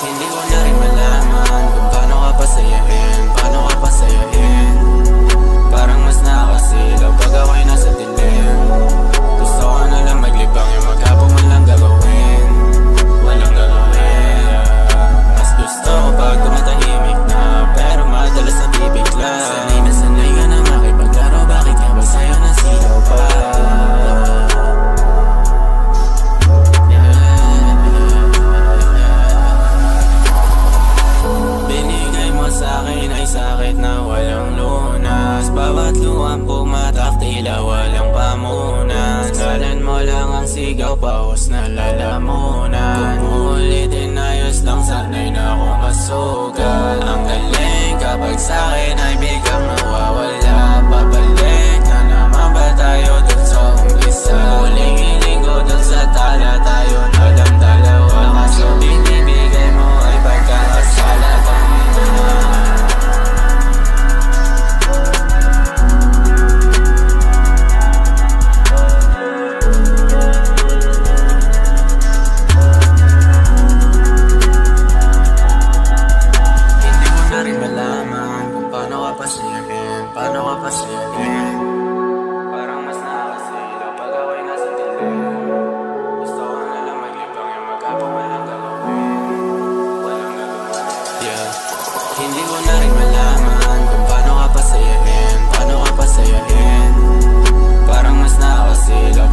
Hindi ko na rin malaman kung paano ka pasayahin, paano ka pasayahin. Parang mas nakakasilaw pag ako'y nasa dilim. Gusto ko na lang maglibang, yung maghapon man lang gagawin, walang gagawin. Mas gusto ko pag tumatahimik na, pero madalas nabibigla. Sanay na sanay ka na makipaglaro, bakit ka ba sa'yo nasilaw pa? Binigay mo sa'kin ay sakit na walang lunas. Bawat luhang pumatak tila walang pamunas. Dalan mo lang ang sigaw, paus na lalamunan. Kung ulitin ayos lang, sanay na ako masugat. Ang galing kapag sa'kin ay biglang nawawala. Babalik na naman ba tayo dun sa umpisa? Huling hiling ko dun sa tala, tayo na lang dalawa. Kaso binibigay mo ay pagkakasala. Paano ka pasayahin? Parang mas nakakasilaw pag ako'y nasa dilim. Gusto ko na lang maglibang, yung maghapon walang gagawin, walang gagawin. Yeah. Hindi ko na rin malaman kung paano ka pasayahin, paano ka pasayahin. Parang mas nakakasilaw